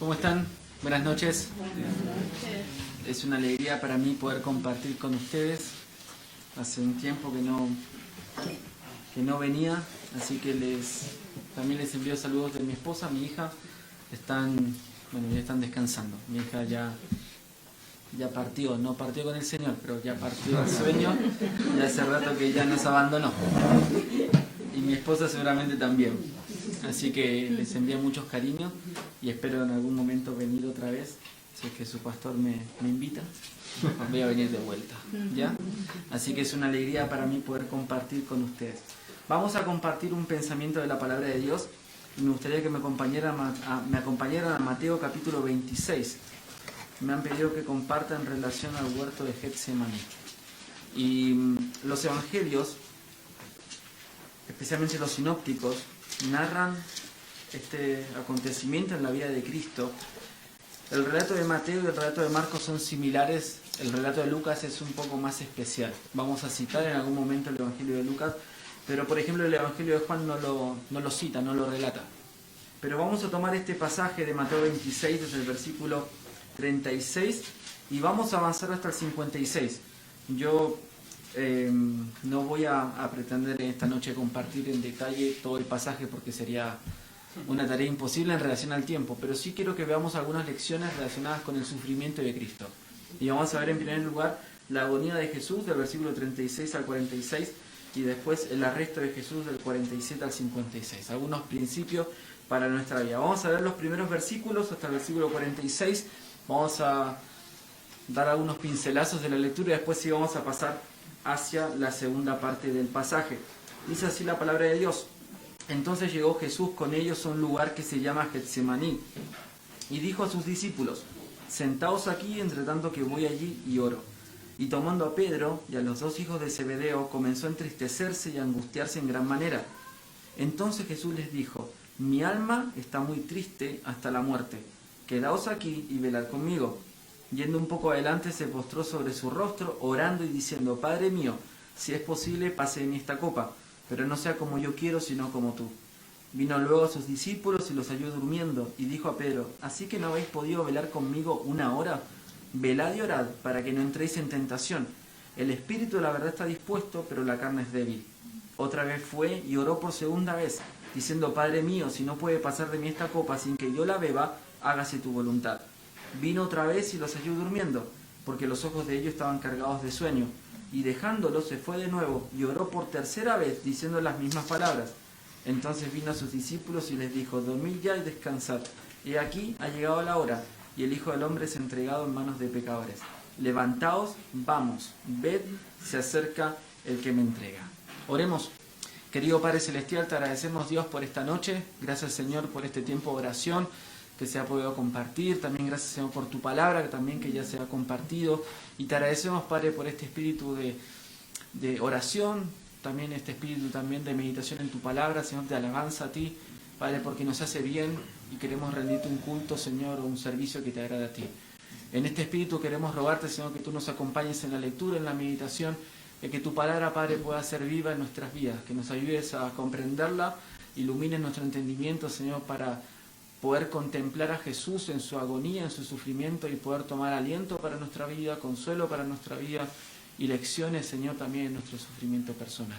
¿Cómo están? Buenas noches. Es una alegría para mí poder compartir con ustedes. Hace un tiempo que no venía, así que también les envío saludos de mi esposa, mi hija. Ya están descansando. Mi hija ya partió, no partió con el Señor, pero ya partió el sueño. Ya hace rato que ya nos abandonó. Y mi esposa seguramente también. Así que les envío muchos cariños y espero en algún momento venir otra vez. Si es que su pastor me invita, voy a venir de vuelta, ¿ya? Así que es una alegría para mí poder compartir con ustedes. Vamos a compartir un pensamiento de la palabra de Dios y me gustaría que me acompañaran a Mateo capítulo 26. Me han pedido que comparta en relación al huerto de Getsemaní. Y los evangelios, especialmente los sinópticos, narran este acontecimiento en la vida de Cristo. El relato de Mateo y el relato de Marcos son similares. El relato de Lucas es un poco más especial. Vamos a citar en algún momento el Evangelio de Lucas, pero por ejemplo el Evangelio de Juan no lo cita, no lo relata. Pero vamos a tomar este pasaje de Mateo 26 desde el versículo 36 y vamos a avanzar hasta el 56. Yo no voy a pretender esta noche compartir en detalle todo el pasaje porque sería una tarea imposible en relación al tiempo, pero sí quiero que veamos algunas lecciones relacionadas con el sufrimiento de Cristo. Y vamos a ver en primer lugar la agonía de Jesús del versículo 36 al 46 y después el arresto de Jesús del 47 al 56. Algunos principios para nuestra vida. Vamos a ver los primeros versículos hasta el versículo 46. Vamos a dar algunos pincelazos de la lectura y después sí vamos a pasar hacia la segunda parte del pasaje. Dice así la palabra de Dios. Entonces llegó Jesús con ellos a un lugar que se llama Getsemaní y dijo a sus discípulos: sentaos aquí entre tanto que voy allí y oro. Y tomando a Pedro y a los dos hijos de Zebedeo, comenzó a entristecerse y a angustiarse en gran manera. Entonces Jesús les dijo: mi alma está muy triste hasta la muerte. Quedaos aquí y velad conmigo. Yendo un poco adelante, se postró sobre su rostro, orando y diciendo: Padre mío, si es posible, pase de mí esta copa, pero no sea como yo quiero, sino como tú. Vino luego a sus discípulos y los halló durmiendo, y dijo a Pedro: ¿así que no habéis podido velar conmigo una hora? Velad y orad, para que no entréis en tentación. El espíritu de la verdad está dispuesto, pero la carne es débil. Otra vez fue y oró por segunda vez, diciendo: Padre mío, si no puede pasar de mí esta copa sin que yo la beba, hágase tu voluntad. Vino otra vez y los halló durmiendo, porque los ojos de ellos estaban cargados de sueño. Y dejándolos se fue de nuevo y oró por tercera vez, diciendo las mismas palabras. Entonces vino a sus discípulos y les dijo: dormid ya y descansad. He aquí ha llegado la hora, y el Hijo del Hombre es entregado en manos de pecadores. Levantaos, vamos, ved, se acerca el que me entrega. Oremos. Querido Padre Celestial, te agradecemos, Dios, por esta noche. Gracias, Señor, por este tiempo de oración que se ha podido compartir. También gracias, Señor, por tu palabra, que ya se ha compartido. Y te agradecemos, Padre, por este espíritu de oración, también este espíritu también de meditación en tu palabra, Señor, de alabanza a ti, Padre, porque nos hace bien y queremos rendirte un culto, Señor, un servicio que te agrade a ti. En este espíritu queremos rogarte, Señor, que tú nos acompañes en la lectura, en la meditación, y que tu palabra, Padre, pueda ser viva en nuestras vidas, que nos ayudes a comprenderla, ilumines nuestro entendimiento, Señor, para poder contemplar a Jesús en su agonía, en su sufrimiento y poder tomar aliento para nuestra vida, consuelo para nuestra vida y lecciones, Señor, también en nuestro sufrimiento personal.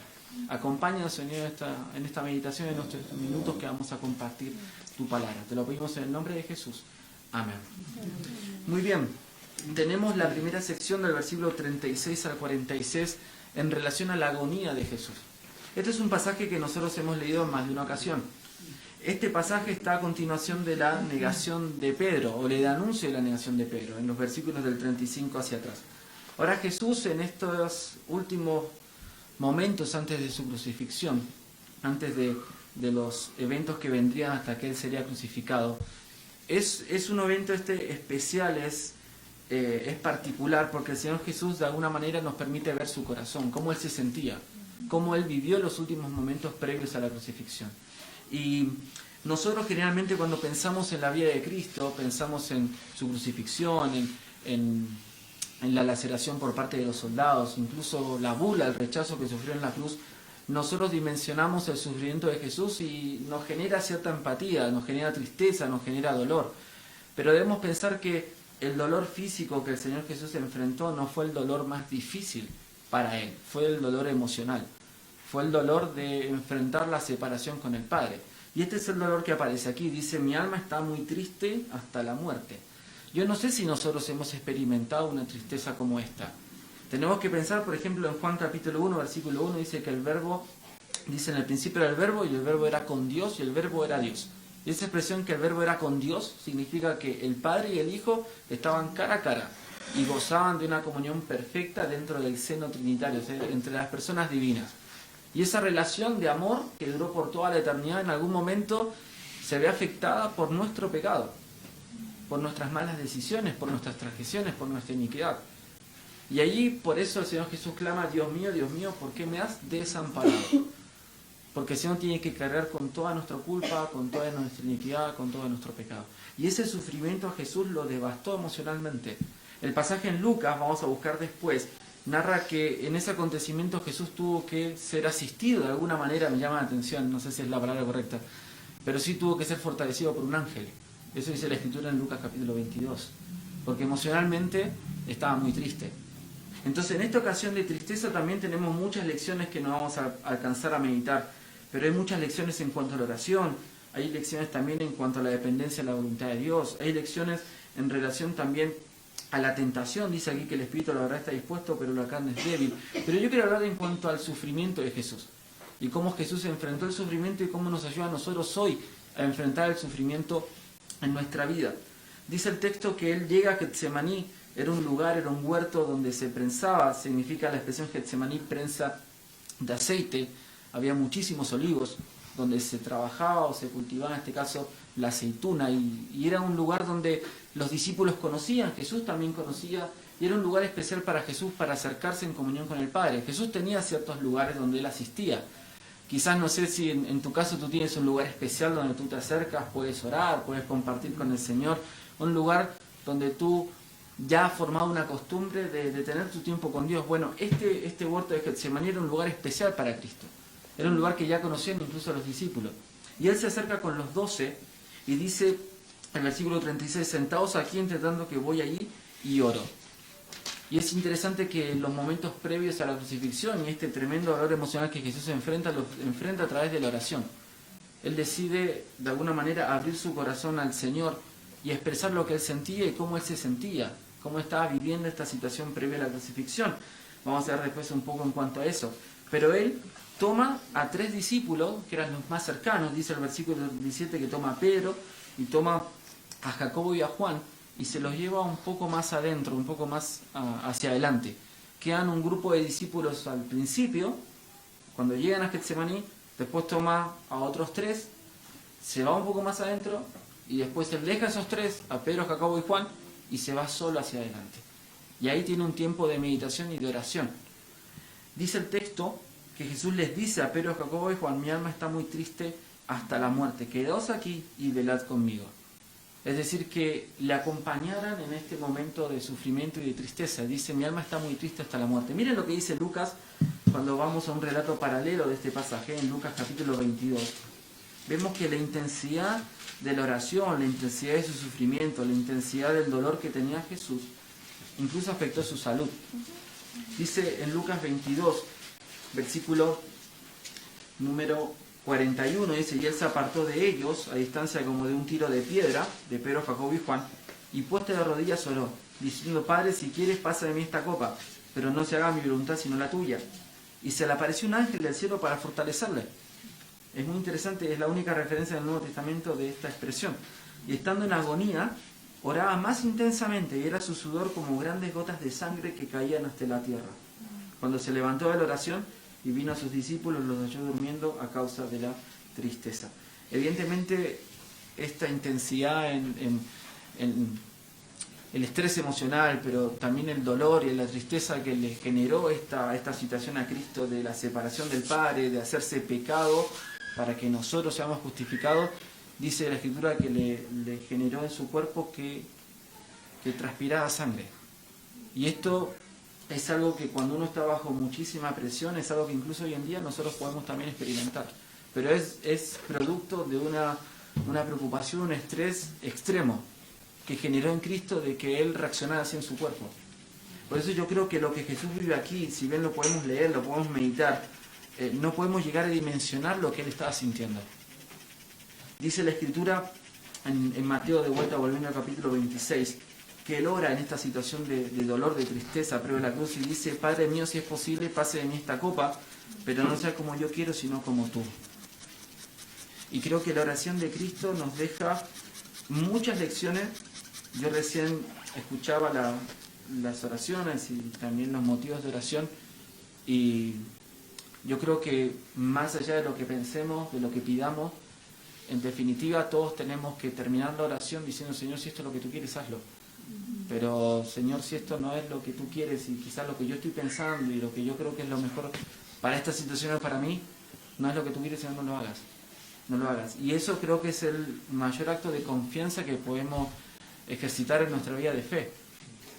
Acompáñanos, Señor, en esta meditación, en nuestros minutos que vamos a compartir tu palabra. Te lo pedimos en el nombre de Jesús. Amén. Muy bien, tenemos la primera sección del versículo 36 al 46 en relación a la agonía de Jesús. Este es un pasaje que nosotros hemos leído en más de una ocasión. Este pasaje está a continuación de la negación de Pedro, o el anuncio de la negación de Pedro, en los versículos del 35 hacia atrás. Ahora Jesús, en estos últimos momentos antes de su crucifixión, antes de los eventos que vendrían hasta que Él sería crucificado, es un evento especial, es particular, porque el Señor Jesús de alguna manera nos permite ver su corazón, cómo Él se sentía, cómo Él vivió los últimos momentos previos a la crucifixión. Y nosotros generalmente cuando pensamos en la vida de Cristo, pensamos en su crucifixión, en la laceración por parte de los soldados, incluso la bula, el rechazo que sufrió en la cruz. Nosotros dimensionamos el sufrimiento de Jesús y nos genera cierta empatía, nos genera tristeza, nos genera dolor. Pero debemos pensar que el dolor físico que el Señor Jesús enfrentó no fue el dolor más difícil para Él, fue el dolor emocional, fue el dolor de enfrentar la separación con el Padre. Y este es el dolor que aparece aquí, dice, mi alma está muy triste hasta la muerte. Yo no sé si nosotros hemos experimentado una tristeza como esta. Tenemos que pensar, por ejemplo, en Juan capítulo 1, versículo 1, dice que el verbo, dice en el principio era el verbo, y el verbo era con Dios, y el verbo era Dios. Y esa expresión que el verbo era con Dios significa que el Padre y el Hijo estaban cara a cara y gozaban de una comunión perfecta dentro del seno trinitario, o sea, entre las personas divinas. Y esa relación de amor que duró por toda la eternidad en algún momento se ve afectada por nuestro pecado, por nuestras malas decisiones, por nuestras transgresiones, por nuestra iniquidad. Y allí por eso el Señor Jesús clama, Dios mío, ¿por qué me has desamparado? Porque el Señor tiene que cargar con toda nuestra culpa, con toda nuestra iniquidad, con todo nuestro pecado. Y ese sufrimiento a Jesús lo devastó emocionalmente. El pasaje en Lucas, vamos a buscar después, narra que en ese acontecimiento Jesús tuvo que ser asistido de alguna manera, me llama la atención, no sé si es la palabra correcta, pero sí tuvo que ser fortalecido por un ángel. Eso dice la Escritura en Lucas capítulo 22, porque emocionalmente estaba muy triste. Entonces en esta ocasión de tristeza también tenemos muchas lecciones que no vamos a alcanzar a meditar, pero hay muchas lecciones en cuanto a la oración, hay lecciones también en cuanto a la dependencia de la voluntad de Dios, hay lecciones en relación también a la tentación. Dice aquí que el espíritu la verdad está dispuesto, pero la carne es débil. Pero yo quiero hablar en cuanto al sufrimiento de Jesús, y cómo Jesús enfrentó el sufrimiento y cómo nos ayuda a nosotros hoy a enfrentar el sufrimiento en nuestra vida. Dice el texto que Él llega a Getsemaní, era un lugar, era un huerto donde se prensaba, significa la expresión Getsemaní, prensa de aceite. Había muchísimos olivos donde se trabajaba o se cultivaba, en este caso, la aceituna, y era un lugar donde los discípulos conocían, Jesús también conocía, y era un lugar especial para Jesús para acercarse en comunión con el Padre. Jesús tenía ciertos lugares donde Él asistía. Quizás no sé si en tu caso tú tienes un lugar especial donde tú te acercas, puedes orar, puedes compartir con el Señor, un lugar donde tú ya has formado una costumbre de tener tu tiempo con Dios. Bueno, este huerto de Getsemaní era un lugar especial para Cristo. Era un lugar que ya conocían incluso los discípulos. Y Él se acerca con los 12 y dice en el versículo 36, sentaos aquí entre tanto que voy allí y oro. Y es interesante que en los momentos previos a la crucifixión y este tremendo dolor emocional que Jesús enfrenta, lo enfrenta a través de la oración. Él decide de alguna manera abrir su corazón al Señor y expresar lo que Él sentía y cómo Él se sentía, cómo estaba viviendo esta situación previa a la crucifixión. Vamos a ver después un poco en cuanto a eso. Pero Él toma a 3 discípulos, que eran los más cercanos, dice el versículo 17 que toma a Pedro, y toma a Jacobo y a Juan, y se los lleva un poco más adentro, un poco más hacia adelante. Quedan un grupo de discípulos al principio, cuando llegan a Getsemaní, después toma a otros 3, se va un poco más adentro, y después él deja a esos 3, a Pedro, Jacobo y Juan, y se va solo hacia adelante. Y ahí tiene un tiempo de meditación y de oración. Dice el texto que Jesús les dice a Pedro, Jacobo y Juan, mi alma está muy triste hasta la muerte, quedaos aquí y velad conmigo. Es decir, que le acompañaran en este momento de sufrimiento y de tristeza. Dice, mi alma está muy triste hasta la muerte. Miren lo que dice Lucas cuando vamos a un relato paralelo de este pasaje, en Lucas capítulo 22. Vemos que la intensidad de la oración, la intensidad de su sufrimiento, la intensidad del dolor que tenía Jesús, incluso afectó su salud. Dice en Lucas 22, versículo número 41, dice, y él se apartó de ellos, a distancia como de un tiro de piedra, de Pedro, Jacobo y Juan, y puesto de rodillas oró, diciendo, Padre, si quieres, pasa de mí esta copa, pero no se haga mi voluntad sino la tuya. Y se le apareció un ángel del cielo para fortalecerle. Es muy interesante, es la única referencia del Nuevo Testamento de esta expresión. Y estando en agonía, oraba más intensamente, y era su sudor como grandes gotas de sangre que caían hasta la tierra. Cuando se levantó de la oración y vino a sus discípulos, los halló durmiendo a causa de la tristeza. Evidentemente, esta intensidad en el estrés emocional, pero también el dolor y la tristeza que le generó esta situación a Cristo de la separación del Padre, de hacerse pecado para que nosotros seamos justificados, dice la Escritura que le generó en su cuerpo que transpiraba sangre. Y esto es algo que cuando uno está bajo muchísima presión, es algo que incluso hoy en día nosotros podemos también experimentar. Pero es producto de una preocupación, un estrés extremo, que generó en Cristo de que Él reaccionara así en su cuerpo. Por eso yo creo que lo que Jesús vive aquí, si bien lo podemos leer, lo podemos meditar, no podemos llegar a dimensionar lo que Él estaba sintiendo. Dice la Escritura en Mateo, de vuelta volviendo al capítulo 26, que Él ora en esta situación de dolor, de tristeza, prueba la cruz y dice: Padre mío, si es posible, pase de mí esta copa, pero no sea como yo quiero, sino como tú. Y creo que la oración de Cristo nos deja muchas lecciones. Yo recién escuchaba las oraciones y también los motivos de oración, y yo creo que más allá de lo que pensemos, de lo que pidamos, en definitiva todos tenemos que terminar la oración diciendo: Señor, si esto es lo que tú quieres, hazlo. Pero Señor, si esto no es lo que tú quieres y quizás lo que yo estoy pensando y lo que yo creo que es lo mejor para esta situación o para mí, no es lo que tú quieres, Señor, no lo hagas. No lo hagas. Y eso creo que es el mayor acto de confianza que podemos ejercitar en nuestra vida de fe.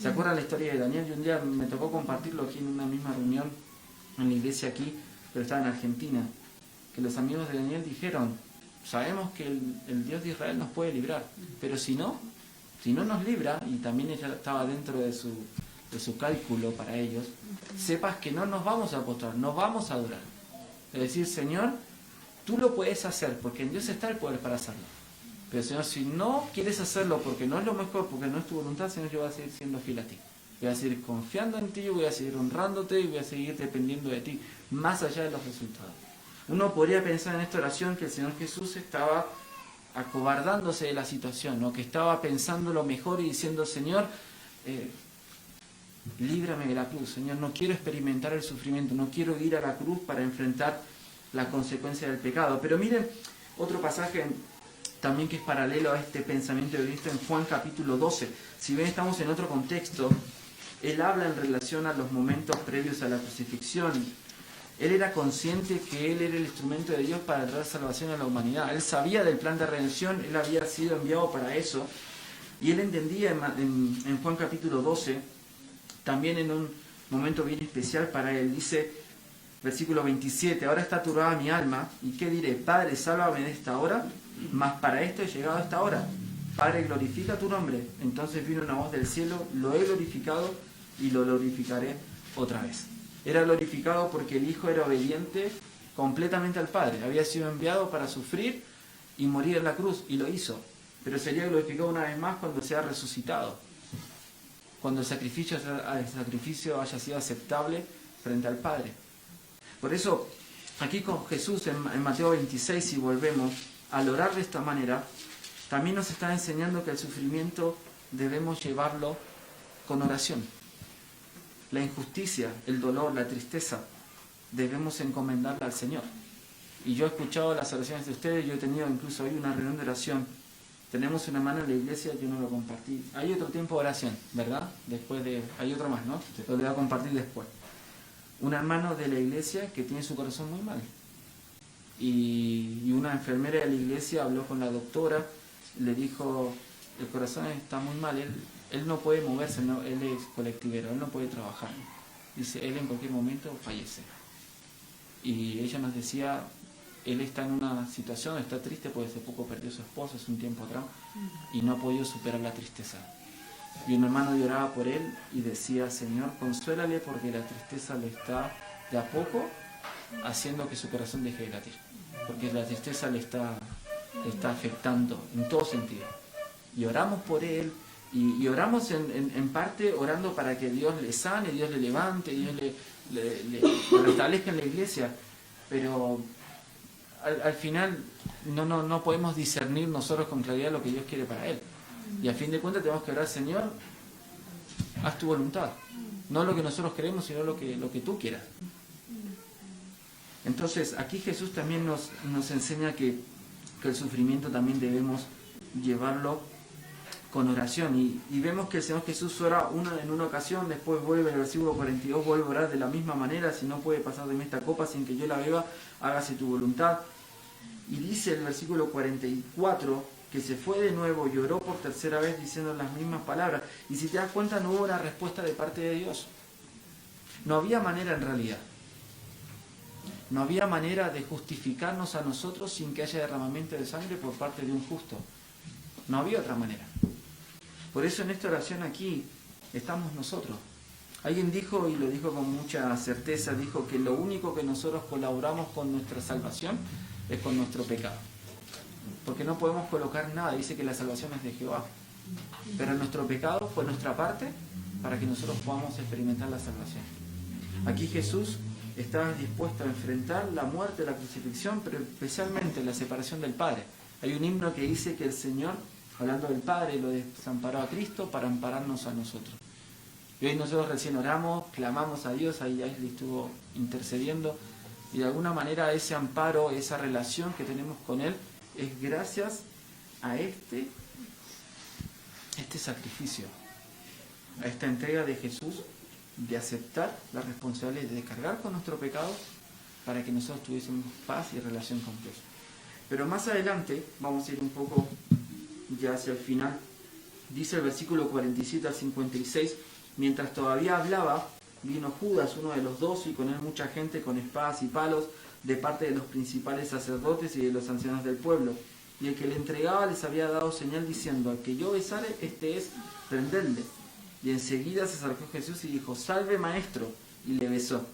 ¿Se acuerdan la historia de Daniel? Y un día me tocó compartirlo aquí en una misma reunión en la iglesia aquí, pero estaba en Argentina, que los amigos de Daniel dijeron: sabemos que el Dios de Israel nos puede librar, pero si no nos libra, y también ella estaba dentro de su cálculo para ellos, sepas que no nos vamos a postrar, nos vamos a adorar. Es decir, Señor, tú lo puedes hacer, porque en Dios está el poder para hacerlo. Pero Señor, si no quieres hacerlo porque no es lo mejor, porque no es tu voluntad, Señor, yo voy a seguir siendo fiel a ti. Voy a seguir confiando en ti, voy a seguir honrándote y voy a seguir dependiendo de ti, más allá de los resultados. Uno podría pensar en esta oración que el Señor Jesús estaba acobardándose de la situación, ¿no? Que estaba pensando lo mejor y diciendo: Señor, líbrame de la cruz, Señor, no quiero experimentar el sufrimiento, no quiero ir a la cruz para enfrentar la consecuencia del pecado. Pero miren otro pasaje también que es paralelo a este pensamiento de Cristo en Juan capítulo 12. Si bien estamos en otro contexto, Él habla en relación a los momentos previos a la crucifixión. Él era consciente que Él era el instrumento de Dios para traer salvación a la humanidad. Él sabía del plan de redención, Él había sido enviado para eso. Y Él entendía en Juan capítulo 12, también en un momento bien especial para Él, dice, versículo 27, ahora está turbada mi alma, ¿y qué diré? Padre, sálvame de esta hora, mas para esto he llegado a esta hora. Padre, glorifica tu nombre. Entonces vino una voz del cielo: lo he glorificado y lo glorificaré otra vez. Era glorificado porque el Hijo era obediente completamente al Padre. Había sido enviado para sufrir y morir en la cruz, y lo hizo. Pero sería glorificado una vez más cuando sea resucitado, cuando el sacrificio haya sido aceptable frente al Padre. Por eso, aquí con Jesús en Mateo 26, si volvemos, al orar de esta manera, también nos está enseñando que el sufrimiento debemos llevarlo con oración. La injusticia, el dolor, la tristeza, debemos encomendarla al Señor. Y yo he escuchado las oraciones de ustedes, yo he tenido incluso hoy una reunión de oración. Tenemos una hermana en la iglesia, yo no lo compartí. Hay otro tiempo de oración, ¿verdad? Hay otro más, ¿no? Lo voy a compartir después. Un hermano de la iglesia que tiene su corazón muy mal. Y una enfermera de la iglesia habló con la doctora, le dijo: el corazón está muy mal, él no puede moverse, ¿no? Él es colectivero, él no puede trabajar. Dice, él en cualquier momento fallece. Y ella nos decía, él está en una situación, está triste porque hace poco perdió a su esposo, hace un tiempo atrás, y no ha podido superar la tristeza. Y un hermano lloraba por él y decía: Señor, consuélale porque la tristeza le está de a poco haciendo que su corazón deje de latir. Porque la tristeza le está afectando en todo sentido. Y oramos por él, y oramos en parte orando para que Dios le sane, Dios le levante, Dios le restablezca en la iglesia. Pero al final no podemos discernir nosotros con claridad lo que Dios quiere para él. Y a fin de cuentas tenemos que orar: Señor, haz tu voluntad. No lo que nosotros queremos, sino lo que tú quieras. Entonces, aquí Jesús también nos enseña que el sufrimiento también debemos llevarlo con oración. Y vemos que el Señor Jesús ora en una ocasión, después vuelve en el versículo 42, vuelve a orar de la misma manera: si no puede pasar de mí esta copa sin que yo la beba, hágase tu voluntad. Y dice el versículo 44, que se fue de nuevo y oró por tercera vez diciendo las mismas palabras. Y si te das cuenta, no hubo una respuesta de parte de Dios. No había manera en realidad. No había manera de justificarnos a nosotros sin que haya derramamiento de sangre por parte de un justo. No había otra manera. Por eso en esta oración aquí estamos nosotros. Alguien dijo, y lo dijo con mucha certeza, dijo que lo único que nosotros colaboramos con nuestra salvación es con nuestro pecado. Porque no podemos colocar nada, dice que la salvación es de Jehová. Pero nuestro pecado fue nuestra parte para que nosotros podamos experimentar la salvación. Aquí Jesús estaba dispuesto a enfrentar la muerte, la crucifixión, pero especialmente la separación del Padre. Hay un himno que dice que el Señor, hablando del Padre, lo desamparó a Cristo para ampararnos a nosotros. Y hoy nosotros recién oramos, clamamos a Dios, ahí Ashley estuvo intercediendo, y de alguna manera ese amparo, esa relación que tenemos con Él, es gracias a este sacrificio, a esta entrega de Jesús, de aceptar la responsabilidad de cargar con nuestro pecado para que nosotros tuviésemos paz y relación con Dios. Pero más adelante, vamos a ir un poco ya hacia el final, dice el versículo 47 al 56, mientras todavía hablaba, vino Judas, uno de los 12, y con él mucha gente con espadas y palos, de parte de los principales sacerdotes y de los ancianos del pueblo. Y el que le entregaba les había dado señal diciendo, al que yo besare, este es, prendedle. Y enseguida se acercó Jesús y dijo, salve maestro, y le besó.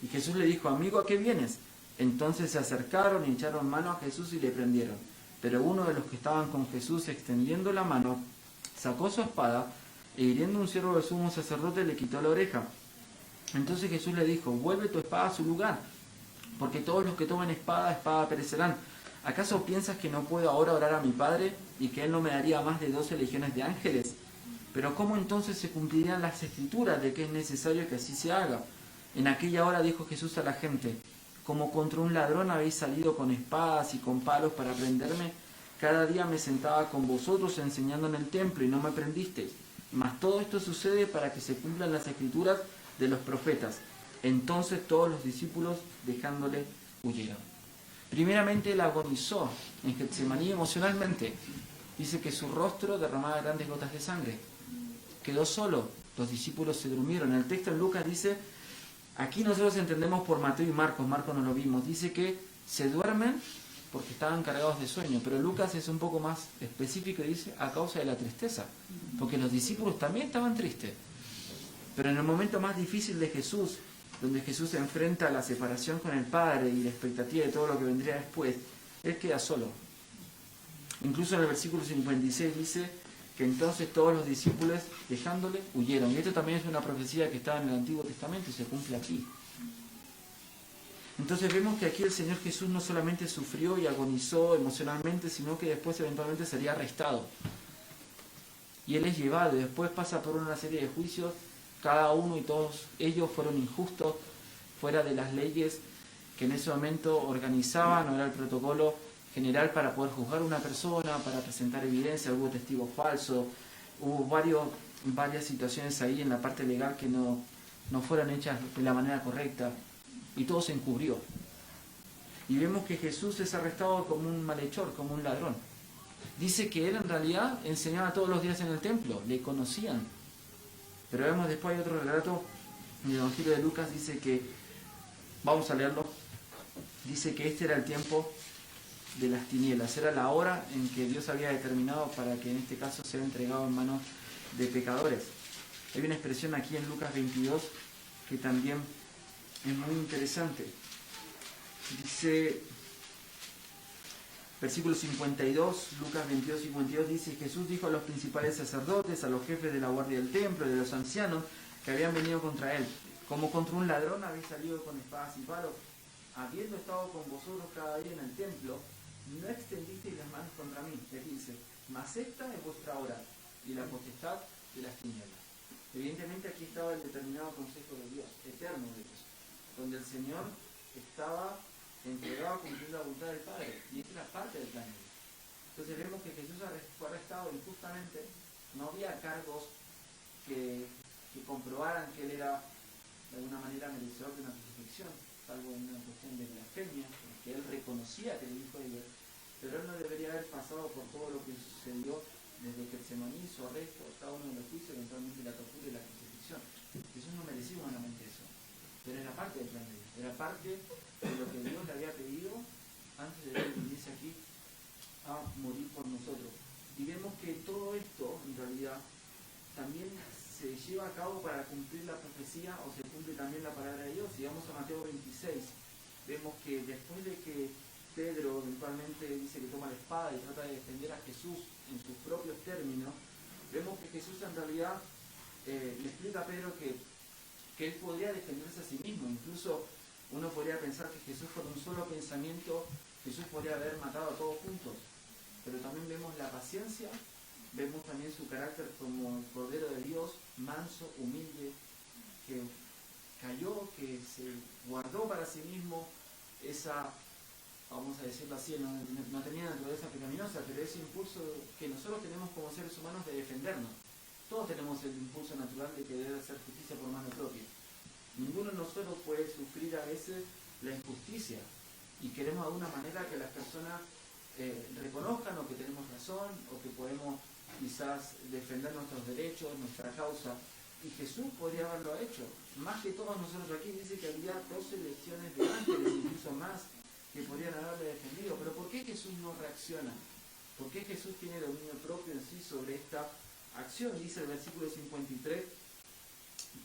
Y Jesús le dijo, amigo, ¿a qué vienes? Entonces se acercaron y echaron mano a Jesús y le prendieron. Pero uno de los que estaban con Jesús, extendiendo la mano, sacó su espada, e hiriendo un siervo del sumo sacerdote le quitó la oreja. Entonces Jesús le dijo, vuelve tu espada a su lugar, porque todos los que tomen espada perecerán. ¿Acaso piensas que no puedo ahora orar a mi Padre y que Él no me daría más de 12 legiones de ángeles? Pero ¿cómo entonces se cumplirían las escrituras de que es necesario que así se haga? En aquella hora dijo Jesús a la gente, como contra un ladrón habéis salido con espadas y con palos para prenderme, cada día me sentaba con vosotros enseñando en el templo y no me prendisteis. Mas todo esto sucede para que se cumplan las escrituras de los profetas. Entonces todos los discípulos, dejándole, huyeron. Primeramente él agonizó en Getsemaní emocionalmente. Dice que su rostro derramaba grandes gotas de sangre. Quedó solo. Los discípulos se durmieron. En el texto en Lucas dice, aquí nosotros entendemos por Mateo y Marcos no lo vimos, dice que se duermen porque estaban cargados de sueño, pero Lucas es un poco más específico y dice a causa de la tristeza, porque los discípulos también estaban tristes. Pero en el momento más difícil de Jesús, donde Jesús se enfrenta a la separación con el Padre y la expectativa de todo lo que vendría después, Él queda solo. Incluso en el versículo 56 dice que entonces todos los discípulos, dejándole, huyeron. Y esto también es una profecía que estaba en el Antiguo Testamento y se cumple aquí. Entonces vemos que aquí el Señor Jesús no solamente sufrió y agonizó emocionalmente, sino que después eventualmente sería arrestado. Y Él es llevado y después pasa por una serie de juicios. Cada uno y todos ellos fueron injustos, fuera de las leyes que en ese momento organizaban, o era el protocolo general para poder juzgar a una persona, para presentar evidencia, hubo testigos falsos, hubo varias situaciones ahí en la parte legal que no fueron hechas de la manera correcta, y todo se encubrió. Y vemos que Jesús es arrestado como un malhechor, como un ladrón. Dice que Él en realidad enseñaba todos los días en el templo, le conocían. Pero vemos después hay otro relato en el Evangelio de Lucas, dice que, vamos a leerlo, dice que este era el tiempo de las tinieblas, era la hora en que Dios había determinado para que en este caso sea entregado en manos de pecadores. Hay una expresión aquí en Lucas 22 que también es muy interesante. Dice, versículo 52, Lucas 22, 52, dice, Jesús dijo a los principales sacerdotes, a los jefes de la guardia del templo, de los ancianos que habían venido contra él, como contra un ladrón habéis salido con espadas y palos, habiendo estado con vosotros cada día en el templo, no extendisteis las manos contra mí. Les dice, mas esta es vuestra hora y la potestad de las tinieblas. Evidentemente aquí estaba el determinado consejo de Dios, eterno de Dios, donde el Señor estaba entregado a cumplir la voluntad del Padre, y esta era parte del plan de Dios. Entonces vemos que Jesús fue arrestado injustamente, no había cargos que comprobaran que él era de alguna manera merecedor de una crucifixión, salvo una cuestión de blasfemia, que él reconocía que era el Hijo de Dios, pero él no debería haber pasado por todo lo que sucedió desde Getsemaní, su arresto, cada uno de los juicios, eventualmente la tortura y la crucifixión. Jesús no merecía humanamente eso, pero era parte del plan de Dios, era parte de lo que Dios le había pedido antes de venirse aquí a morir por nosotros. Y vemos que todo esto, en realidad, también se lleva a cabo para cumplir la profecía o se cumple también la palabra de Dios. Si vamos a Mateo 26, vemos que después de que Pedro eventualmente dice que toma la espada y trata de defender a Jesús en sus propios términos, vemos que Jesús en realidad le explica a Pedro que él podría defenderse a sí mismo. Incluso uno podría pensar que Jesús, por un solo pensamiento, Jesús podría haber matado a todos juntos. Pero también vemos la paciencia, vemos también su carácter como el Cordero de Dios, manso, humilde, que cayó, que se guardó para sí mismo esa, vamos a decirlo así, no tenía naturaleza pecaminosa, pero ese impulso que nosotros tenemos como seres humanos de defendernos. Todos tenemos el impulso natural de querer hacer justicia por mano propia. Ninguno de nosotros puede sufrir a veces la injusticia y queremos de alguna manera que las personas reconozcan o que tenemos razón o que podemos quizás defender nuestros derechos, nuestra causa. Y Jesús podría haberlo hecho. Más que todos nosotros aquí, dice que había 12 legiones de ángeles, incluso más, que podrían haberle defendido. Pero ¿por qué Jesús no reacciona? ¿Por qué Jesús tiene dominio propio en sí sobre esta acción? Dice el versículo 53,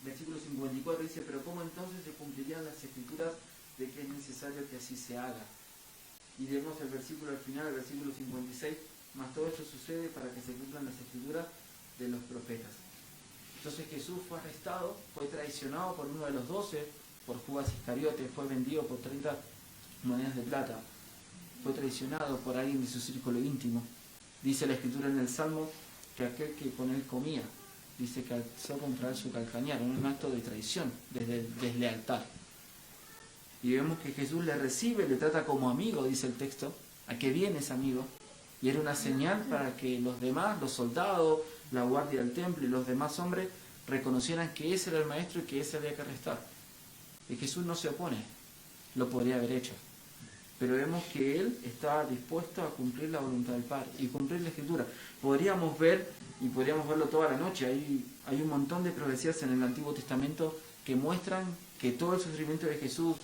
versículo 54, dice, pero ¿cómo entonces se cumplirían las escrituras de que es necesario que así se haga? Y vemos el versículo al final, el versículo 56, más todo esto sucede para que se cumplan las escrituras de los profetas. Entonces Jesús fue arrestado, fue traicionado por uno de los 12, por Judas Iscariote, fue vendido por 30 monedas de plata, fue traicionado por alguien de su círculo íntimo. Dice la escritura en el Salmo que aquel que con él comía, dice que alzó contra él su calcañar, un acto de traición, de deslealtad. Y vemos que Jesús le recibe, le trata como amigo, dice el texto, ¿a qué vienes, amigo? Y era una señal para que los demás, los soldados, la guardia del templo y los demás hombres reconocieran que ese era el maestro y que ese había que arrestar. Y Jesús no se opone, lo podría haber hecho. Pero vemos que él estaba dispuesto a cumplir la voluntad del Padre y cumplir la Escritura. Podríamos ver, y podríamos verlo toda la noche, hay un montón de profecías en el Antiguo Testamento que muestran que todo el sufrimiento de Jesús,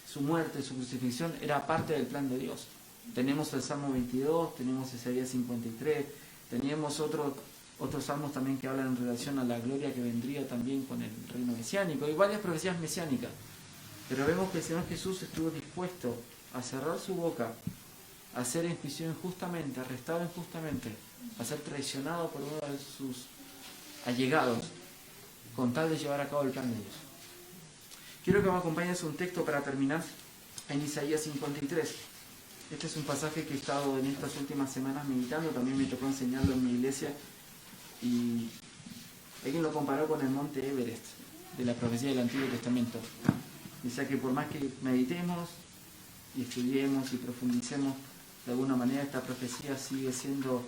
su muerte, su crucifixión, era parte del plan de Dios. Tenemos el Salmo 22, tenemos Isaías 53, tenemos otros salmos también que hablan en relación a la gloria que vendría también con el reino mesiánico, y varias profecías mesiánicas. Pero vemos que el Señor Jesús estuvo dispuesto a cerrar su boca, a ser enjuiciado injustamente, arrestado injustamente, a ser traicionado por uno de sus allegados, con tal de llevar a cabo el plan de Dios. Quiero que me acompañes a un texto para terminar en Isaías 53. Este es un pasaje que he estado en estas últimas semanas meditando, también me tocó enseñarlo en mi iglesia, y alguien lo comparó con el monte Everest de la profecía del Antiguo Testamento. Dice que por más que meditemos y estudiemos y profundicemos, de alguna manera esta profecía sigue siendo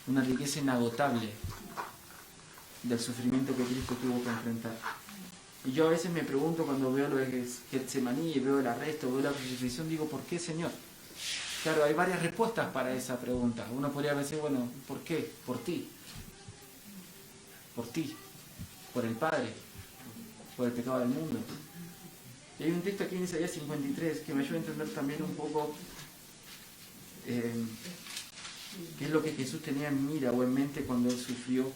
una riqueza inagotable del sufrimiento que Cristo tuvo que enfrentar. Y yo a veces me pregunto, cuando veo lo de Getsemaní, veo el arresto, veo la crucifixión, digo, ¿por qué, Señor? Claro, hay varias respuestas para esa pregunta. Uno podría decir, bueno, ¿por qué? Por ti. Por ti. Por el Padre. Por el pecado del mundo. Y hay un texto aquí en Isaías 53 que me ayuda a entender también un poco qué es lo que Jesús tenía en mira o en mente cuando Él sufrió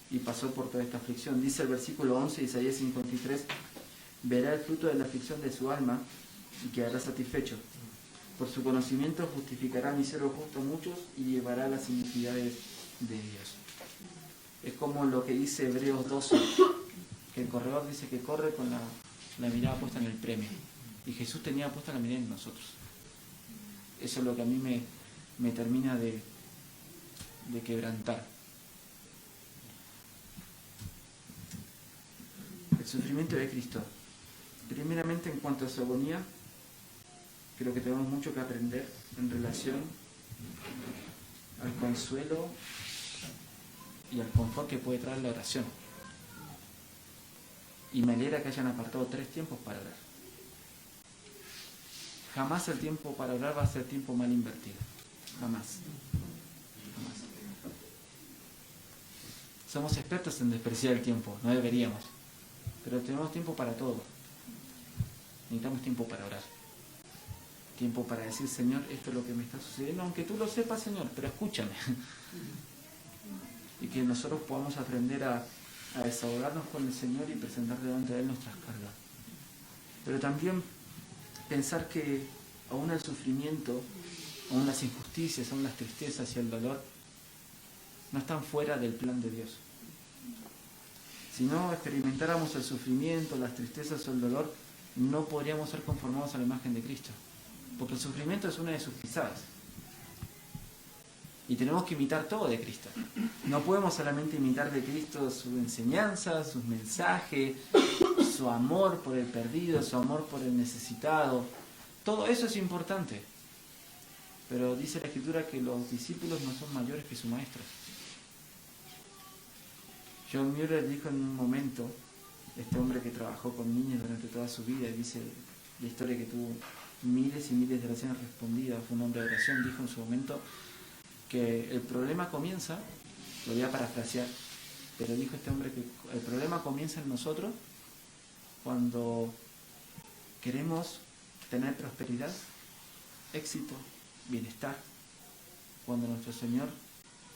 y pasó por toda esta aflicción. Dice el versículo 11 de Isaías 53, verá el fruto de la aflicción de su alma y quedará satisfecho. Por su conocimiento justificará a miseros justos muchos y llevará las iniquidades de Dios. Es como lo que dice Hebreos 12, que el corredor dice que corre con la mirada puesta en el premio. Y Jesús tenía puesta la mirada en nosotros. Eso es lo que a mí me termina de quebrantar. El sufrimiento de Cristo. Primeramente, en cuanto a su agonía, creo que tenemos mucho que aprender en relación al consuelo y al confort que puede traer la oración. Y me alegra que hayan apartado 3 tiempos para orar. Jamás el tiempo para orar va a ser tiempo mal invertido. Jamás. Jamás. Somos expertos en despreciar el tiempo, no deberíamos. Pero tenemos tiempo para todo. Necesitamos tiempo para orar. Tiempo para decir, Señor, esto es lo que me está sucediendo, aunque tú lo sepas, Señor, pero escúchame. Y que nosotros podamos aprender a a desahogarnos con el Señor y presentar delante de Él nuestras cargas. Pero también pensar que aún el sufrimiento, aún las injusticias, aún las tristezas y el dolor no están fuera del plan de Dios. Si no experimentáramos el sufrimiento, las tristezas o el dolor, no podríamos ser conformados a la imagen de Cristo. Porque el sufrimiento es una de sus pisadas. Y tenemos que imitar todo de Cristo. No podemos solamente imitar de Cristo su enseñanza, sus mensajes, su amor por el perdido, su amor por el necesitado. Todo eso es importante. Pero dice la Escritura que los discípulos no son mayores que su maestro. John Mueller dijo en un momento, este hombre que trabajó con niños durante toda su vida, y dice la historia que tuvo miles y miles de oraciones respondidas, fue un hombre de oración, dijo en su momento que el problema comienza, lo voy a parafrasear, pero dijo este hombre que el problema comienza en nosotros cuando queremos tener prosperidad, éxito, bienestar, cuando nuestro Señor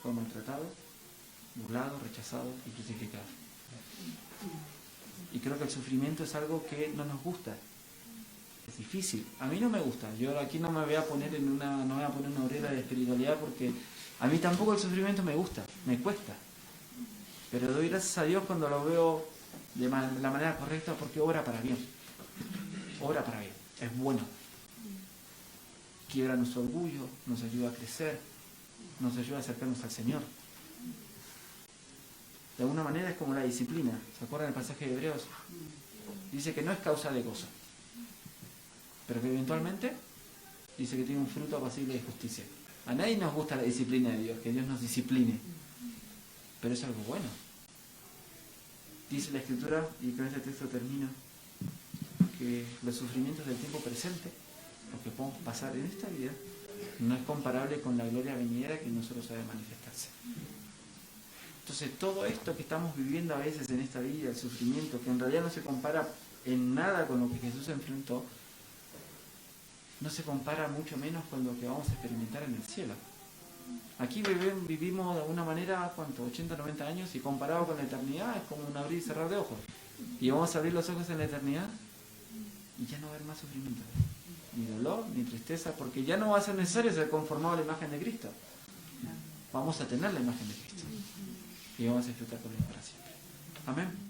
fue maltratado, burlado, rechazado y crucificado. Y creo que el sufrimiento es algo que no nos gusta. Es difícil. A mí no me gusta. Yo aquí no me voy a poner no voy a poner una obrera de espiritualidad porque a mí tampoco el sufrimiento me gusta, me cuesta. Pero doy gracias a Dios cuando lo veo de la manera correcta porque obra para bien. Obra para bien. Es bueno. Quiebra nuestro orgullo, nos ayuda a crecer, nos ayuda a acercarnos al Señor. De alguna manera es como la disciplina. ¿Se acuerdan del pasaje de Hebreos? Dice que no es causa de gozo, pero que eventualmente dice que tiene un fruto apacible de justicia. A nadie nos gusta la disciplina de Dios, que Dios nos discipline, pero es algo bueno. Dice la Escritura, y con este texto termino, que los sufrimientos del tiempo presente, lo que podemos pasar en esta vida, no es comparable con la gloria venidera que en nosotros ha de manifestarse. Entonces todo esto que estamos viviendo a veces en esta vida, el sufrimiento, que en realidad no se compara en nada con lo que Jesús enfrentó, no se compara mucho menos con lo que vamos a experimentar en el cielo. Aquí vivimos de alguna manera, ¿cuánto? 80, 90 años, y comparado con la eternidad es como un abrir y cerrar de ojos. Y vamos a abrir los ojos en la eternidad y ya no va a haber más sufrimiento, ni dolor, ni tristeza, porque ya no va a ser necesario ser conformado a la imagen de Cristo. Vamos a tener la imagen de Cristo y vamos a disfrutar con Él para siempre. Amén.